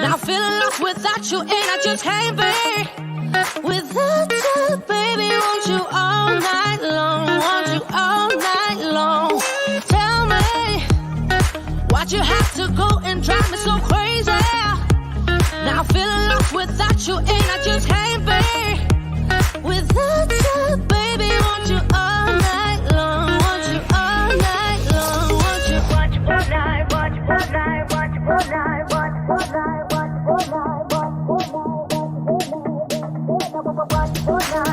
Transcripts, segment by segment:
Now feeling lost without you, and I just can't be without you, baby. Want you all night long, want you all night long. Tell me, why'd you have to go and drive me so crazy? Now feeling lost without you, and I just can't be without you, baby. Want you all night long, want you all night long, want you all night, want you all night, want you all night, want you all night, want you all night, want you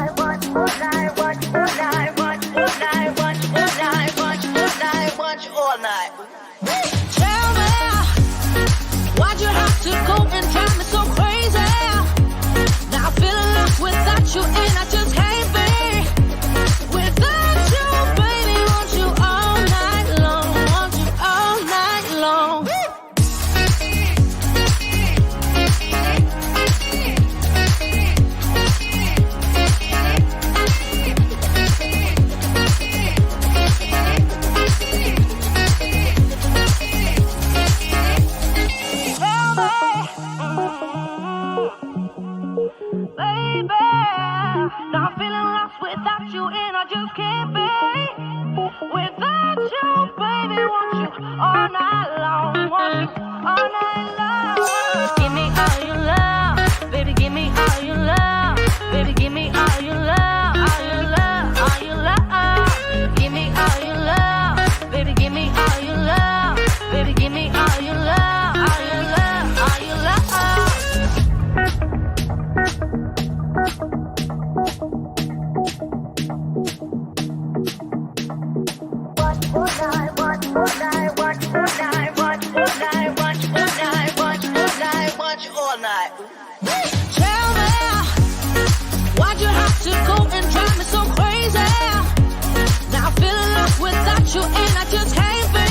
all night, want you all night, want you all night, want you all night, want you all night, want you all night. Tell me, why'd you have to go and drive me so crazy? Now I'm feeling lost without you, and I just can't be without you, baby. Want you all night long, want you all night long. Baby, now I'm feeling lost without you, and I just can't be without you, baby. Want you all night long, want you all night long. Give me all your love, baby. Give me all your love, baby. Give me all your love, all your love, all your love. Give me all your love, baby. Give me all your love, baby. Give me all your love, all your love, all your love. All night. Tell me, why'd you have to go and drive me so crazy? Now I'm feeling lost without you, and I just can't be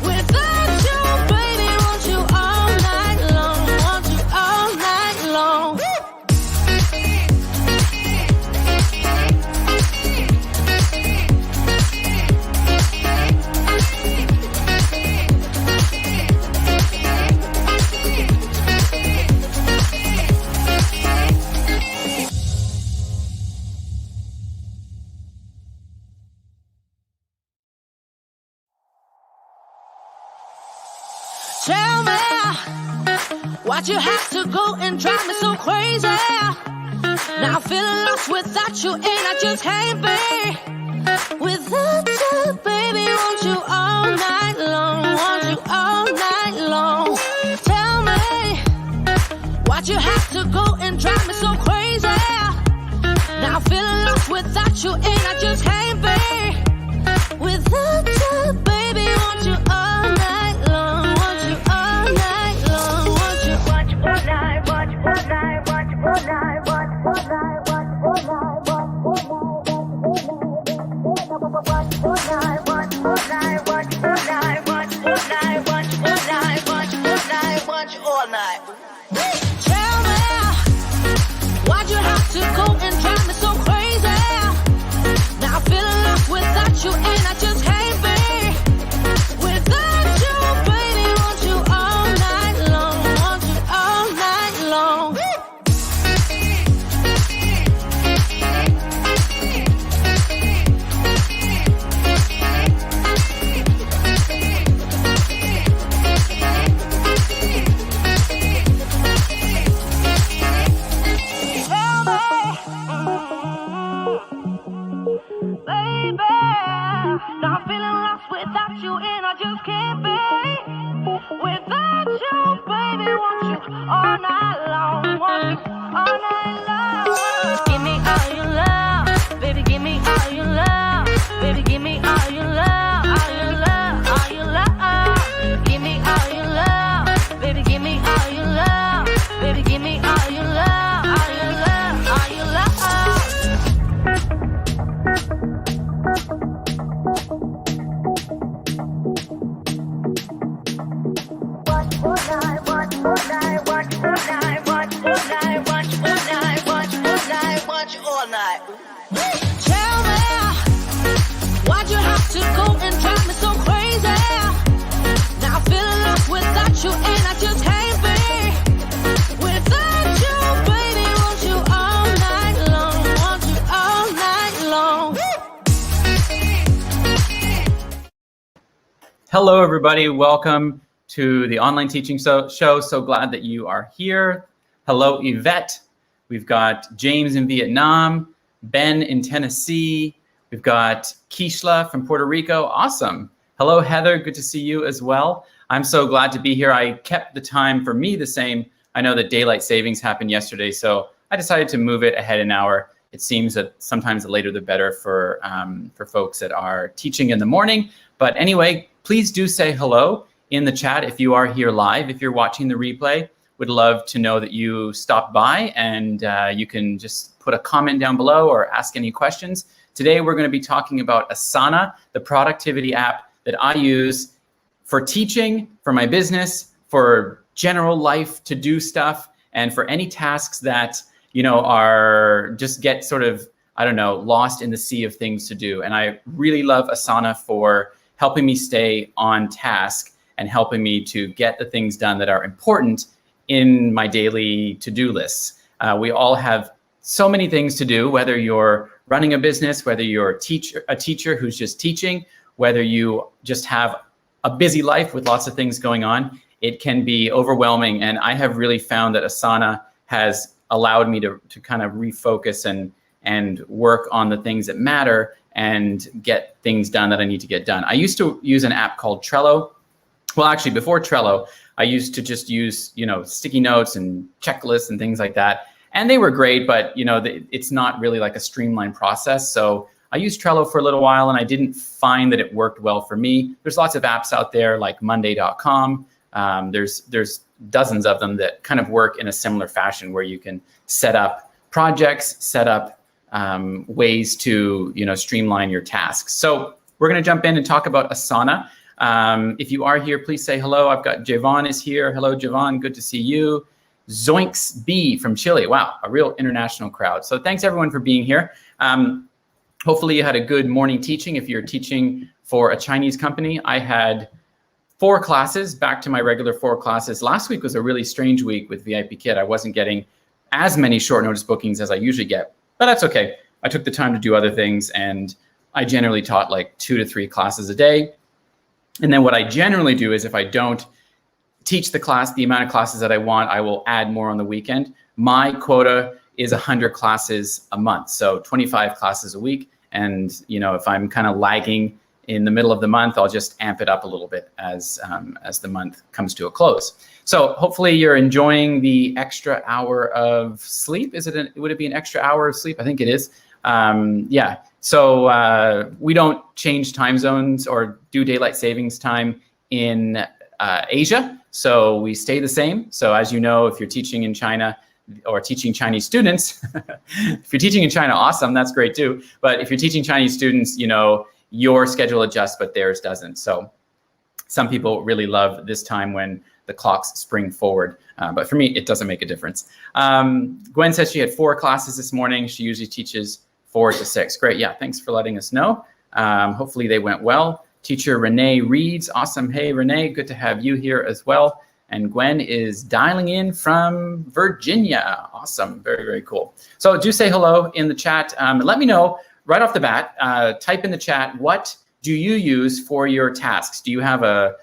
without you, baby. Want you all night long, want you all night long. Tell me, why'd you have to go and drive me so crazy? Now I'm feeling lost without you, and I just can't be without you, baby. Want you all night long, want you all night long. Tell me, why'd you have to go and drive me so crazy? Now I'm feeling lost without you, and I just can't be without you, baby. Want you all night long, want you all night long, want you all night, want you all night, want you all night, want you all night, want you all night, want you all night, want you all night, want you all night, want you all night, want you all night, want you all night, want you all night. Tell me, why'd you have to go and drive me so crazy? Now I'm feeling lost without you, and I just can't be without you, baby. Want you all night long, want you all night long. Baby, now I'm feeling lost without you, and I just can't be without you, baby. Want you all night long, want you all night long. Give me all your love, baby. Give me all your love, baby. Give me all your love, all your love, all your love. Give me all your love, baby. Give me all your love, baby. Give me all your love, all your love, all your love. Watch all night, watch all night, watch all night, watch all night, watch all night. Hello, everybody. Welcome to the online teaching show. So glad that you are here. Hello, Yvette. We've got James in Vietnam, Ben in Tennessee. We've got Kishla from Puerto Rico. Awesome. Hello, Heather. Good to see you as well. I'm so glad to be here. I kept the time for me the same. I know that daylight savings happened yesterday, so I decided to move it ahead an hour. It seems that sometimes the later the better for folks that are teaching in the morning. But anyway, please do say hello in the chat if you are here live. If you're watching the replay, would love to know that you stopped by, and you can just put a comment down below or ask any questions. Today, we're going to be talking about Asana, the productivity app that I use for teaching, for my business, for general life to do stuff, and for any tasks that, you know, are just get sort of, I don't know, lost in the sea of things to do. And I really love Asana for helping me stay on task and helping me to get the things done that are important in my daily to-do lists. We all have so many things to do, whether you're running a business, whether you're a teacher who's just teaching, whether you just have a busy life with lots of things going on. It can be overwhelming. And I have really found that Asana has allowed me to kind of refocus and work on the things that matter and get things done that I need to get done. I used to use an app called Trello. Well, actually, before Trello, I used to just use, you know, sticky notes and checklists and things like that. And they were great, but, you know, it's not really like a streamlined process. So I used Trello for a little while, and I didn't find that it worked well for me. There's lots of apps out there like Monday.com. There's dozens of them that kind of work in a similar fashion, where you can set up projects, set up ways to, you know, streamline your tasks. So we're going to jump in and talk about Asana. If you are here, please say hello. I've got Javon is here. Hello, Javon. Good to see you. Zoinks B from Chile. Wow, a real international crowd. So thanks everyone for being here. Hopefully you had a good morning teaching. If you're teaching for a Chinese company, I had 4 classes, back to my regular 4 classes. Last week was a really strange week with VIP Kid. I wasn't getting as many short notice bookings as I usually get, but that's okay. I took the time to do other things, and I generally taught like 2 to 3 classes a day. And then what I generally do is, if I don't teach the class, the amount of classes that I want, I will add more on the weekend. My quota is 100 classes a month, so 25 classes a week. And, you know, if I'm kind of lagging in the middle of the month, I'll just amp it up a little bit as the month comes to a close. So hopefully you're enjoying the extra hour of sleep. Would it be an extra hour of sleep? I think it is. Yeah. So we don't change time zones or do daylight savings time in Asia. So we stay the same. So as you know, if you're teaching in China or teaching Chinese students, if you're teaching in China, awesome, that's great too. But if you're teaching Chinese students, you know, your schedule adjusts, but theirs doesn't. So some people really love this time when the clocks spring forward. But for me, it doesn't make a difference. Gwen says she had 4 classes this morning. She usually teaches 4 to 6. Great. Yeah, thanks for letting us know. Hopefully they went well. Teacher Renee reads. Awesome. Hey, Renee, good to have you here as well. And Gwen is dialing in from Virginia. Awesome. Very, very cool. So do say hello in the chat. Let me know right off the bat. Type in the chat, what do you use for your tasks? Do you have a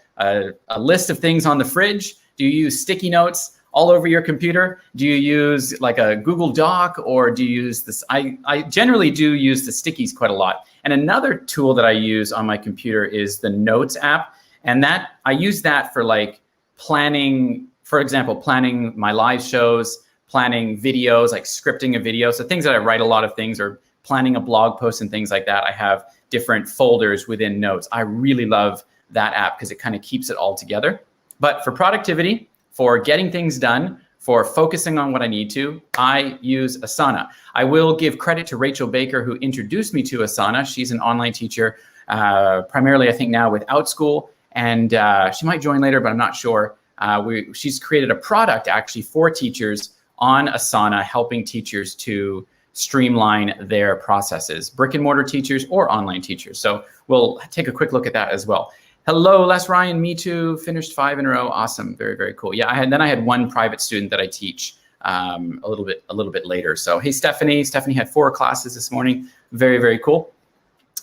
list of things on the fridge? Do you use sticky notes all over your computer? Do you use like a Google Doc, or do you use this? I generally do use the stickies quite a lot. And another tool that I use on my computer is the Notes app. And that I use that for like planning, for example, planning my live shows, planning videos, like scripting a video. So things that I write a lot of things, or planning a blog post and things like that. I have different folders within Notes. I really love that app because it kind of keeps it all together. But for productivity, for getting things done, for focusing on what I need to, I use Asana. I will give credit to Rachel Baker, who introduced me to Asana. She's an online teacher, primarily I think now with OutSchool, and she might join later, but I'm not sure. She's created a product actually for teachers on Asana, helping teachers to streamline their processes, brick and mortar teachers or online teachers. So we'll take a quick look at that as well. Hello, Les Ryan, me too, finished 5 in a row. Awesome, very, very cool. Yeah, I had 1 private student that I teach a little bit later. So hey, Stephanie had 4 classes this morning. Very, very cool.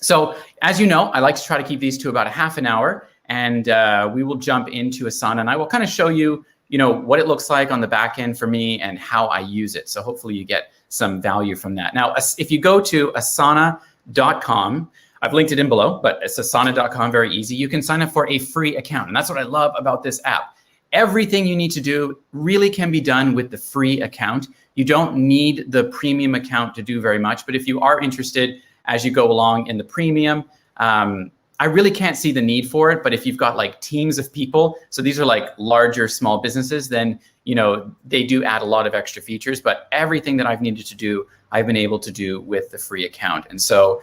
So as you know, I like to try to keep these to about a half an hour. and we will jump into Asana, and I will kind of show you, what it looks like on the back end for me and how I use it. So hopefully you get some value from that. Now, if you go to asana.com, I've linked it in below, but it's asana.com, very easy. You can sign up for a free account, and that's what I love about this app. Everything you need to do really can be done with the free account. You don't need the premium account to do very much, but if you are interested as you go along in the premium, I really can't see the need for it, but if you've got like teams of people, so these are like larger small businesses, then they do add a lot of extra features, but everything that I've needed to do, I've been able to do with the free account. And so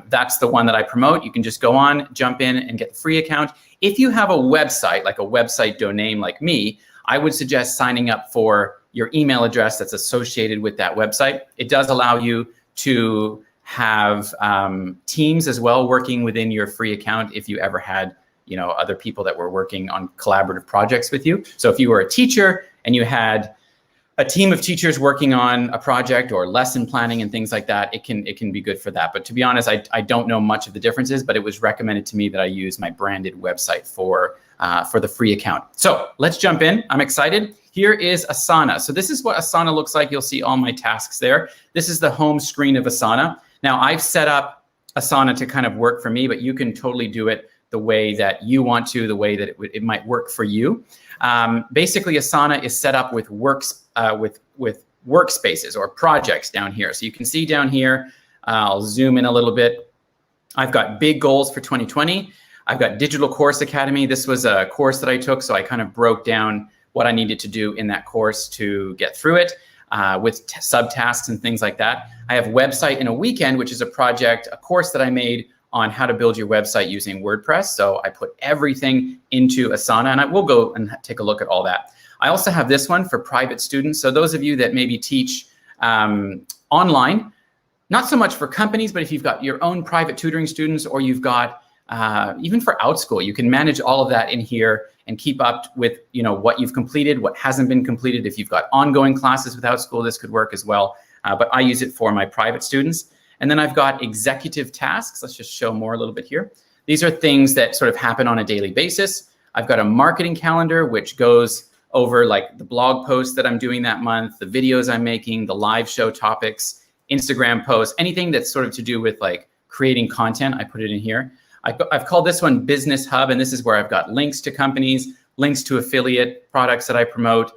that's the one that I promote. You can just go on, jump in and get the free account. If you have a website, like a website domain like me, I would suggest signing up for your email address that's associated with that website. It does allow you to have teams as well working within your free account if you ever had other people that were working on collaborative projects with you. So if you were a teacher and you had a team of teachers working on a project or lesson planning and things like that, it can be good for that. But to be honest, I don't know much of the differences, but it was recommended to me that I use my branded website for the free account. So let's jump in. I'm excited. Here is Asana. So this is what Asana looks like. You'll see all my tasks there. This is the home screen of Asana. Now I've set up Asana to kind of work for me, but you can totally do it the way that you want to, the way that it might work for you. Basically, Asana is set up with workspaces or projects down here. So you can see down here, I'll zoom in a little bit. I've got big goals for 2020. I've got Digital Course Academy. This was a course that I took, so I kind of broke down what I needed to do in that course to get through it. With subtasks and things like that. I have Website in a Weekend, which is a course that I made on how to build your website using WordPress. So I put everything into Asana, and I will go and take a look at all that. I also have this one for private students. So those of you that maybe teach online, not so much for companies, but if you've got your own private tutoring students, or you've got even for OutSchool, you can manage all of that in here and keep up with what you've completed, what hasn't been completed. If you've got ongoing classes with OutSchool, this could work as well. But I use it for my private students. And then I've got executive tasks. Let's just show more a little bit here. These are things that sort of happen on a daily basis. I've got a marketing calendar, which goes over like the blog posts that I'm doing that month, the videos I'm making, the live show topics, Instagram posts, anything that's sort of to do with like creating content, I put it in here. I've called this one Business Hub, and this is where I've got links to companies, links to affiliate products that I promote,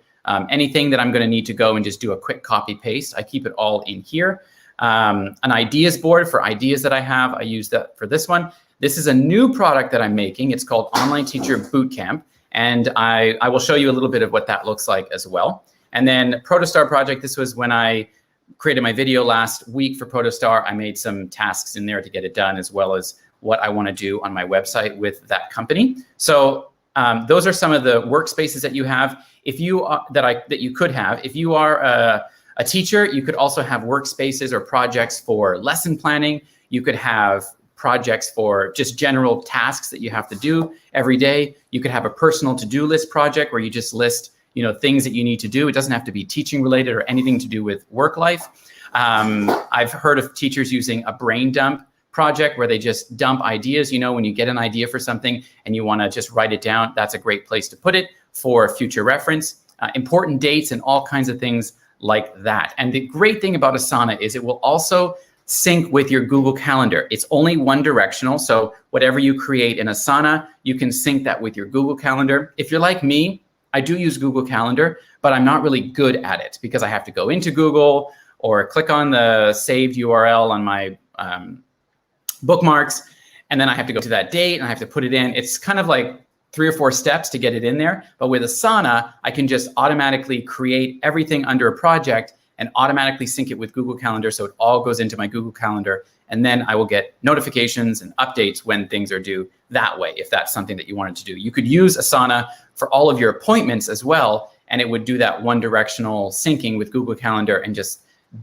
anything that I'm going to need to go and just do a quick copy paste. I keep it all in here. An ideas board for ideas that I have. I use that for this one. This is a new product that I'm making. It's called Online Teacher Bootcamp, and I will show you a little bit of what that looks like as well. And then Protostar project. This was when I created my video last week for Protostar. I made some tasks in there to get it done, as well as what I want to do on my website with that company. So those are some of the workspaces that you have. If you are, that you could have. If you are a teacher, you could also have workspaces or projects for lesson planning. You could have projects for just general tasks that you have to do every day. You could have a personal to-do list project where you just list things that you need to do. It doesn't have to be teaching related or anything to do with work life. I've heard of teachers using a brain dump project where they just dump ideas. When you get an idea for something and you want to just write it down, that's a great place to put it for future reference. Important dates and all kinds of things like that. And the great thing about Asana is it will also sync with your Google Calendar. It's only one directional. So whatever you create in Asana, you can sync that with your Google Calendar. If you're like me, I do use Google Calendar, but I'm not really good at it because I have to go into Google or click on the saved URL on my bookmarks, and then I have to go to that date and I have to put it in. It's kind of like 3 or 4 steps to get it in there. But with Asana, I can just automatically create everything under a project and automatically sync it with Google Calendar, so it all goes into my Google Calendar, and then I will get notifications and updates when things are due that way, if that's something that you wanted to do. You could use Asana for all of your appointments as well, and it would do that one directional syncing with Google Calendar and just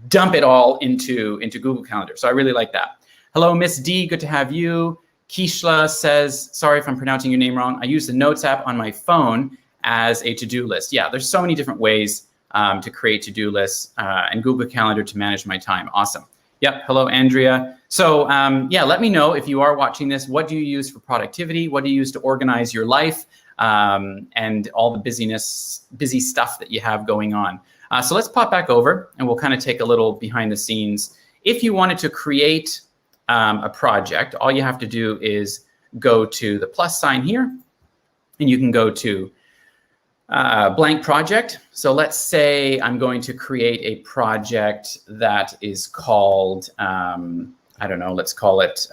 dump it all into Google Calendar. So I really like that. Hello, Miss D, good to have you. Kishla says, sorry if I'm pronouncing your name wrong. I use the Notes app on my phone as a to-do list. Yeah, there's so many different ways to create to-do lists and Google Calendar to manage my time. Awesome. Yep. Hello, Andrea. So yeah, let me know if you are watching this. What do you use for productivity? What do you use to organize your life and all the busy stuff that you have going on? So let's pop back over and we'll kind of take a little behind the scenes. If you wanted to create a project, all you have to do is go to the plus sign here and you can go to blank project. So let's say I'm going to create a project that is called, I don't know, let's call it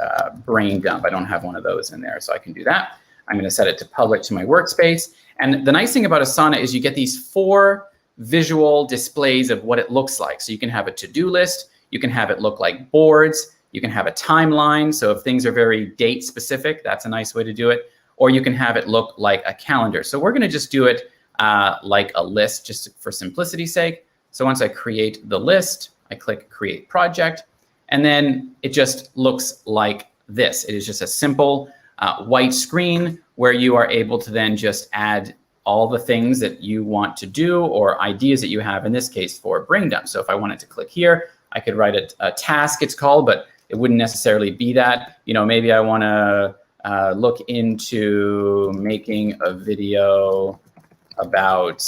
brain dump. I don't have one of those in there, so I can do that. I'm going to set it to public to my workspace. And the nice thing about Asana is you get these 4 visual displays of what it looks like. So you can have a to-do list, you can have it look like boards, you can have a timeline. So if things are very date specific, that's a nice way to do it. Or you can have it look like a calendar. So we're going to just do it like a list just for simplicity's sake. So once I create the list, I click create project, and then it just looks like this. It is just a simple white screen where you are able to then just add all the things that you want to do or ideas that you have, in this case for brain dump. So if I wanted to click here, I could write a task, it's called, but it wouldn't necessarily be that. You know, maybe I want to look into making a video about,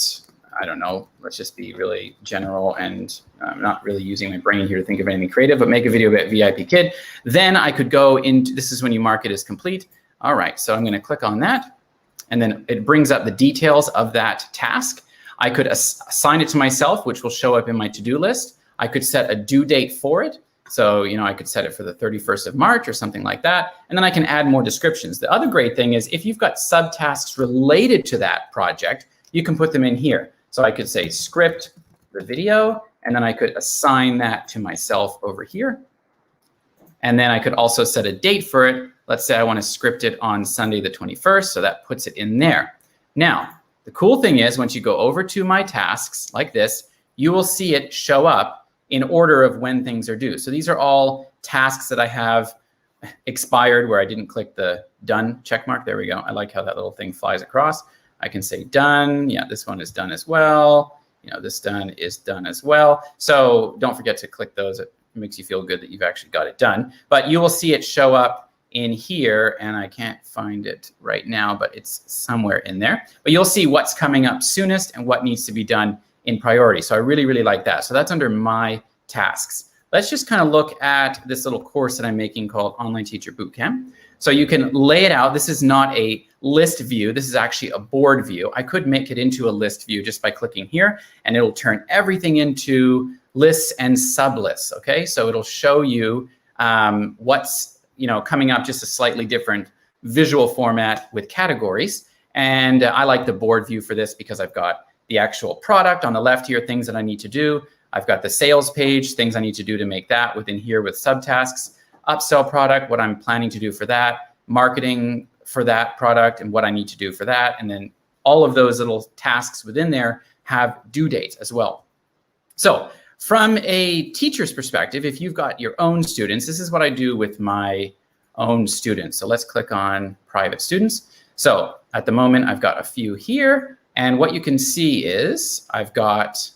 I don't know, let's just be really general and I'm not really using my brain here to think of anything creative, but make a video about VIP Kid. Then I could go into, this is when you mark it as complete. All right, so I'm going to click on that and then it brings up the details of that task. I could assign it to myself, which will show up in my to-do list. I could set a due date for it. So, you know, I could set it for the 31st of March or something like that. And then I can add more descriptions. The other great thing is if you've got subtasks related to that project, you can put them in here. So I could say script the video, and then I could assign that to myself over here. And then I could also set a date for it. Let's say I want to script it on Sunday the 21st, so that puts it in there. Now, the cool thing is once you go over to my tasks like this, you will see it show up in order of when things are due. So these are all tasks that I have expired where I didn't click the done check mark. There we go. I like how that little thing flies across. I can say done. Yeah, this one is done as well. You know, this done is done as well. So don't forget to click those. It makes you feel good that you've actually got it done. But you will see it show up in here, and I can't find it right now, but it's somewhere in there. But you'll see what's coming up soonest and what needs to be done in priority. So I really, really like that. So that's under my tasks. Let's just kind of look at this little course that I'm making called Online Teacher Bootcamp. So you can lay it out. This is not a list view. This is actually a board view. I could make it into a list view just by clicking here, and it'll turn everything into lists and sublists. Okay, so it'll show you what's coming up, just a slightly different visual format with categories. And I like the board view for this because I've got the actual product on the left here, things that I need to do. I've got the sales page, things I need to do to make that within here with subtasks. Upsell product, what I'm planning to do for that, marketing for that product and what I need to do for that. And then all of those little tasks within there have due dates as well. So from a teacher's perspective, if you've got your own students, this is what I do with my own students. So let's click on private students. So at the moment, I've got a few here. And what you can see is I've got,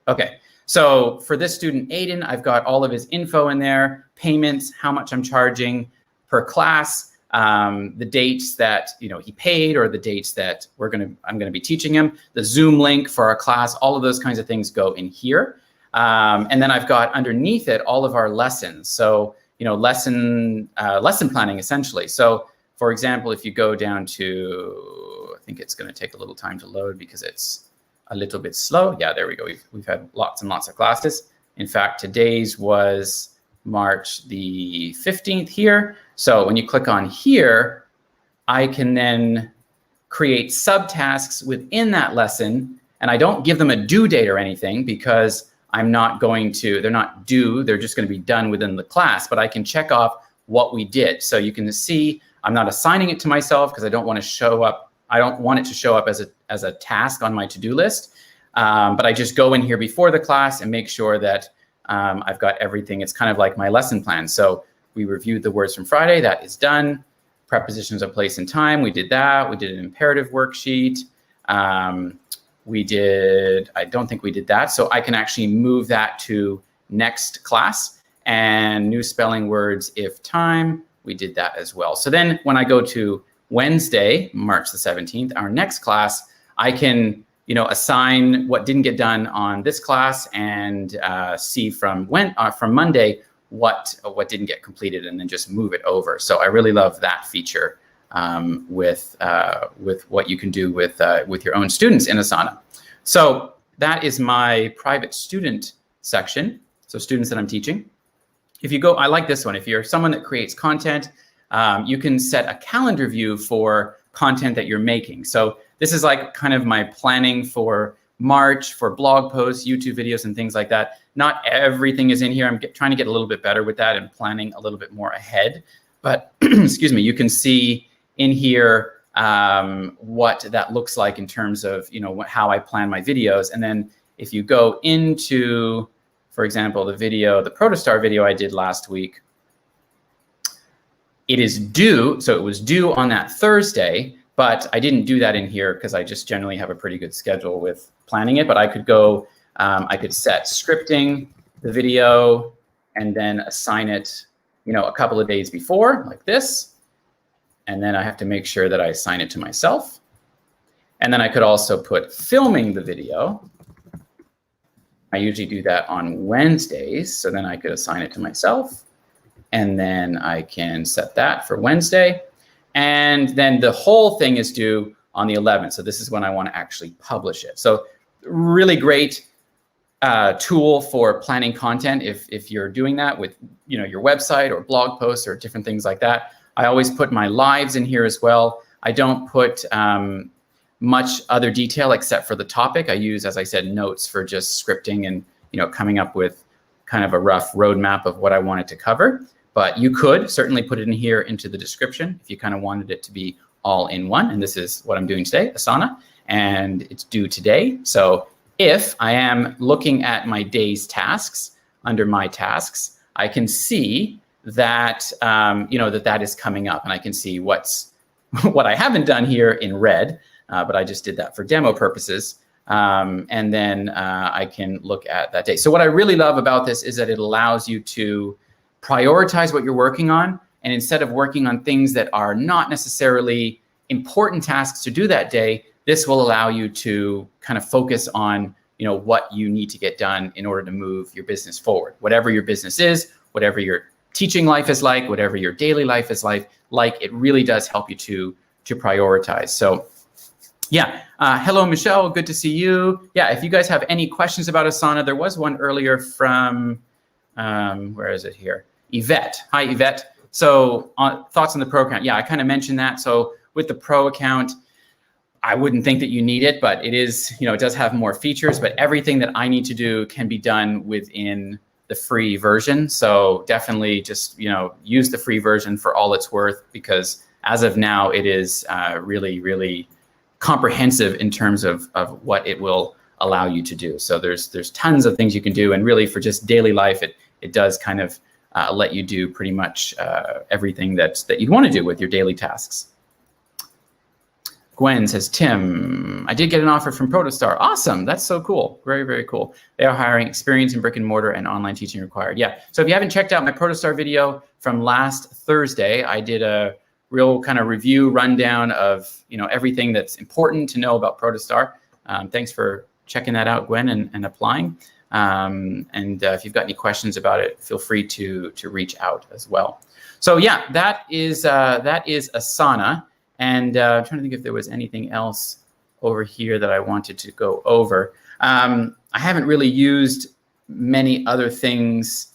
okay. So for this student, Aiden, I've got all of his info in there, payments, how much I'm charging per class, the dates that he paid or the dates that I'm gonna be teaching him, the Zoom link for our class, all of those kinds of things go in here. And then I've got underneath it all of our lessons. So lesson planning essentially. So for example, if you go down to, I think it's gonna take a little time to load because it's a little bit slow. Yeah, there we go. We've had lots and lots of classes. In fact, today's was March the 15th here. So when you click on here, I can then create subtasks within that lesson. And I don't give them a due date or anything because they're not due, they're just going to be done within the class, but I can check off what we did. So you can see I'm not assigning it to myself because I don't want it to show up as a task on my to-do list, but I just go in here before the class and make sure that I've got everything. It's kind of like my lesson plan. So we reviewed the words from Friday, that is done. Prepositions of place and time, we did that. We did an imperative worksheet. I don't think we did that. So I can actually move that to next class. and new spelling words if time. We did that as well. So then when I go to Wednesday, March the 17th, our next class, I can assign what didn't get done on this class and see from Monday what didn't get completed, and then just move it over. So I really love that feature with what you can do with your own students in Asana. So that is my private student section. So students that I'm teaching. If you go, I like this one. If you're someone that creates content, you can set a calendar view for content that you're making. So this is like kind of my planning for March, for blog posts, YouTube videos, and things like that. Not everything is in here. I'm trying to get a little bit better with that and planning a little bit more ahead. But excuse me, you can see in here what that looks like in terms of how I plan my videos. And then if you go into, for example, the Protostar video I did last week, it is due, so it was due on that Thursday, but I didn't do that in here because I just generally have a pretty good schedule with planning it. But I could go, I could set scripting the video and then assign it, a couple of days before, like this. And then I have to make sure that I assign it to myself. And then I could also put filming the video. I usually do that on Wednesdays, so then I could assign it to myself. And then I can set that for Wednesday. And then the whole thing is due on the 11th. So this is when I want to actually publish it. So really great tool for planning content if you're doing that with your website or blog posts or different things like that. I always put my lives in here as well. I don't put much other detail except for the topic. I use, as I said, notes for just scripting and coming up with kind of a rough roadmap of what I wanted to cover. But you could certainly put it in here into the description if you kind of wanted it to be all in one. And this is what I'm doing today, Asana, and it's due today. So if I am looking at my day's tasks under my tasks, I can see that that is coming up, and I can see what I haven't done here in red, but I just did that for demo purposes. And then I can look at that day. So what I really love about this is that it allows you to prioritize what you're working on. And instead of working on things that are not necessarily important tasks to do that day, this will allow you to kind of focus on what you need to get done in order to move your business forward. Whatever your business is, whatever your teaching life is like, whatever your daily life is like, it really does help you to prioritize. So yeah, hello, Michelle, good to see you. Yeah, if you guys have any questions about Asana, there was one earlier from, where is it here? Yvette, hi Yvette. So thoughts on the pro account? Yeah, I kind of mentioned that. So with the pro account, I wouldn't think that you need it, but it is, it does have more features, but everything that I need to do can be done within the free version. So definitely just, use the free version for all it's worth, because as of now, it is really, really comprehensive in terms of what it will allow you to do. So there's tons of things you can do. And really for just daily life, it does kind of let you do pretty much everything that you'd want to do with your daily tasks. Gwen says, Tim, I did get an offer from Protostar. Awesome. That's so cool. Very, very cool. They are hiring experience in brick and mortar and online teaching required. Yeah. So if you haven't checked out my Protostar video from last Thursday, I did a real kind of review rundown of everything that's important to know about Protostar. Thanks for checking that out, Gwen, and applying. And if you've got any questions about it, feel free to reach out as well. So yeah, that is Asana. And I'm trying to think if there was anything else over here that I wanted to go over. I haven't really used many other things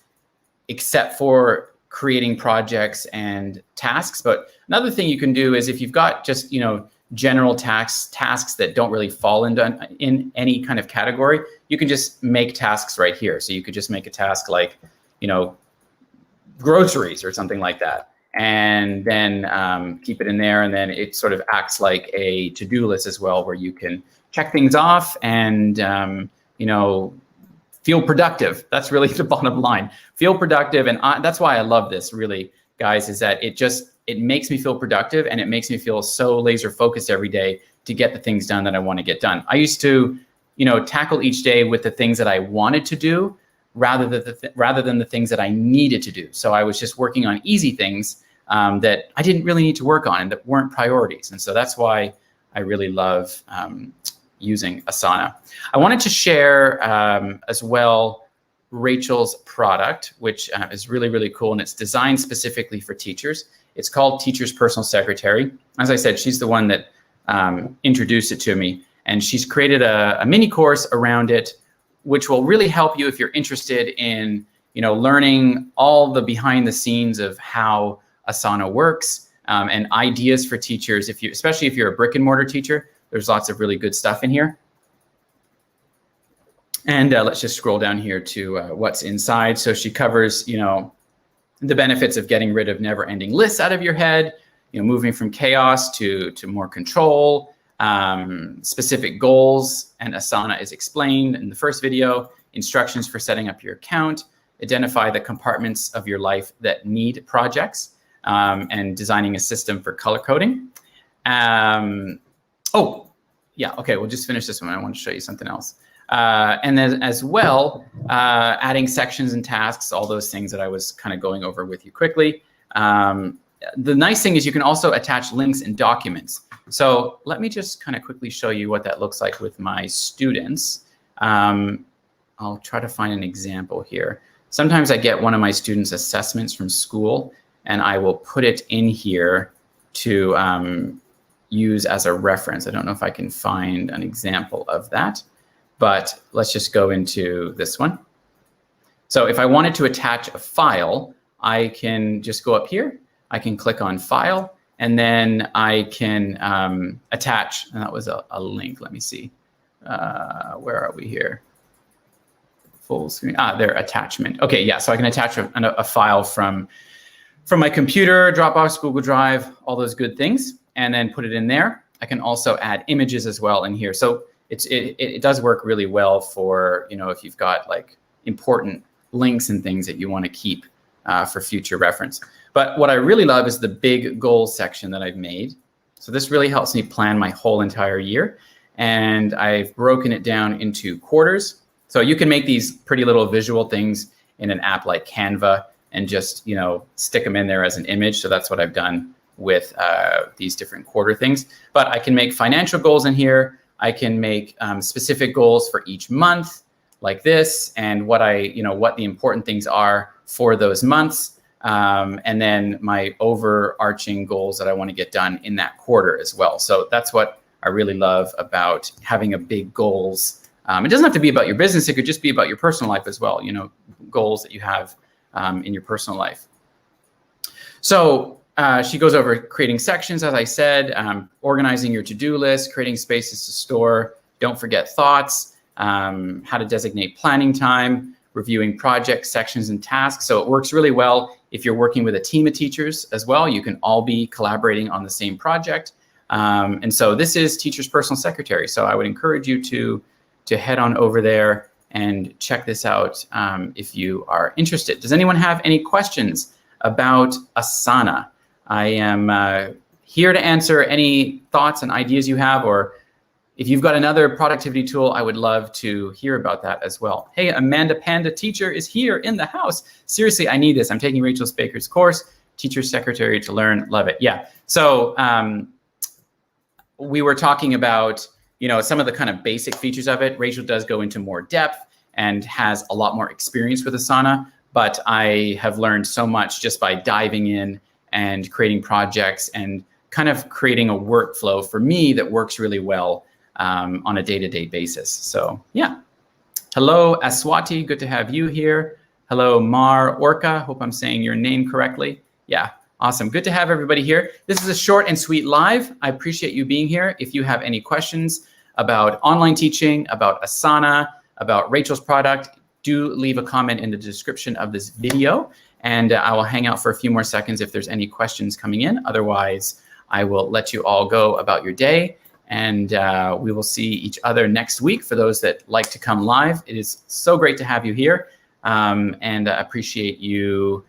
except for creating projects and tasks. But another thing you can do is if you've got just, general tasks that don't really fall in any kind of category, you can just make tasks right here. So you could just make a task like, groceries or something like that. And then keep it in there. And then it sort of acts like a to-do list as well, where you can check things off and, feel productive. That's really the bottom line. Feel productive. And that's why I love this, really, guys, is that it makes me feel productive, and it makes me feel so laser focused every day to get the things done that I want to get done. I used to, tackle each day with the things that I wanted to do. rather than the things that I needed to do. So I was just working on easy things that I didn't really need to work on and that weren't priorities. And so that's why I really love using Asana. I wanted to share as well Rachel's product, which is really, really cool, and it's designed specifically for teachers. It's called Teacher's Personal Secretary. As I said, she's the one that introduced it to me, and she's created a mini course around it, which will really help you if you're interested in, learning all the behind the scenes of how Asana works, and ideas for teachers. Especially if you're a brick and mortar teacher, there's lots of really good stuff in here. And let's just scroll down here to what's inside. So she covers, the benefits of getting rid of never-ending lists out of your head, moving from chaos to more control, specific goals, and Asana is explained in the first video, instructions for setting up your account, identify the compartments of your life that need projects, and designing a system for color coding. Oh, yeah, okay, we'll just finish this one. I want to show you something else. And then as well, adding sections and tasks, all those things that I was kind of going over with you quickly. The nice thing is you can also attach links and documents. So let me just kind of quickly show you what that looks like with my students. I'll try to find an example here. Sometimes I get one of my students' assessments from school, and I will put it in here to use as a reference. I don't know if I can find an example of that. But let's just go into this one. So if I wanted to attach a file, I can just go up here. I can click on File, and then I can attach, and that was a link. Let me see. Where are we here? Full screen. There, attachment. Okay, yeah, so I can attach a file from my computer, Dropbox, Google Drive, all those good things, and then put it in there. I can also add images as well in here. So it does work really well for, if you've got like important links and things that you want to keep for future reference. But what I really love is the big goals section that I've made. So this really helps me plan my whole entire year. And I've broken it down into quarters. So you can make these pretty little visual things in an app like Canva and just, stick them in there as an image. So that's what I've done with these different quarter things. But I can make financial goals in here. I can make specific goals for each month like this, and what the important things are for those months. And then my overarching goals that I want to get done in that quarter as well. So that's what I really love about having a big goals. It doesn't have to be about your business. It could just be about your personal life as well. Goals that you have in your personal life. So she goes over creating sections, as I said, organizing your to-do list, creating spaces to store, don't forget thoughts, how to designate planning time, reviewing projects, sections, and tasks. So it works really well if you're working with a team of teachers as well. You can all be collaborating on the same project. And so this is Teacher's Personal Secretary. So I would encourage you to head on over there and check this out if you are interested. Does anyone have any questions about Asana? I am here to answer any thoughts and ideas you have, or if you've got another productivity tool, I would love to hear about that as well. Hey, Amanda Panda Teacher is here in the house. Seriously, I need this. I'm taking Rachel Spaker's course, Teacher Secretary to Learn. Love it. Yeah. So we were talking about, some of the kind of basic features of it. Rachel does go into more depth and has a lot more experience with Asana, but I have learned so much just by diving in and creating projects and kind of creating a workflow for me that works really well on a day-to-day basis. So yeah. Hello, Aswati, good to have you here. Hello, Mar Orca, hope I'm saying your name correctly. Yeah, awesome, good to have everybody here. This is a short and sweet live. I appreciate you being here. If you have any questions about online teaching, about Asana, about Rachel's product, do leave a comment in the description of this video. And I will hang out for a few more seconds if there's any questions coming in. Otherwise, I will let you all go about your day. And we will see each other next week for those that like to come live. It is so great to have you here. And I appreciate your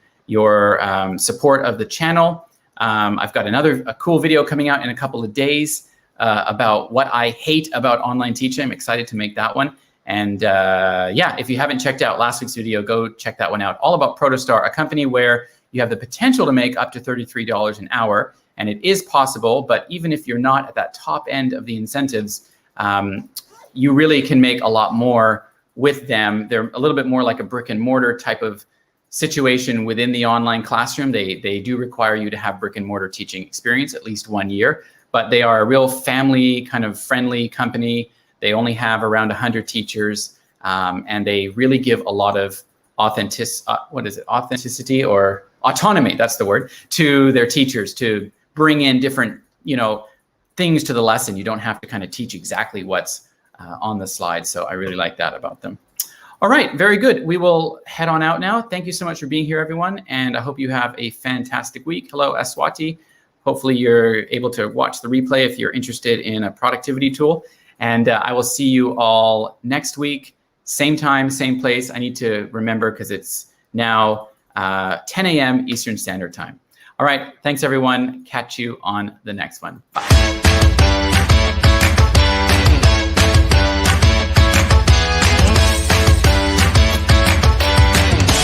support of the channel. I've got a cool video coming out in a couple of days about what I hate about online teaching. I'm excited to make that one. And yeah, if you haven't checked out last week's video, go check that one out. All about Protostar, a company where you have the potential to make up to $33 an hour. And it is possible, but even if you're not at that top end of the incentives, you really can make a lot more with them. They're a little bit more like a brick and mortar type of situation within the online classroom. They do require you to have brick and mortar teaching experience, at least 1 year, but they are a real family kind of friendly company. They only have around 100 teachers, and they really give a lot of authenticity or autonomy, that's the word, to their teachers to bring in different, things to the lesson. You don't have to kind of teach exactly what's on the slide. So I really like that about them. All right, very good. We will head on out now. Thank you so much for being here, everyone. And I hope you have a fantastic week. Hello, Aswati. Hopefully you're able to watch the replay if you're interested in a productivity tool. And I will see you all next week, same time, same place. I need to remember because it's now 10 a.m. Eastern Standard Time. All right, thanks everyone. Catch you on the next one. Bye.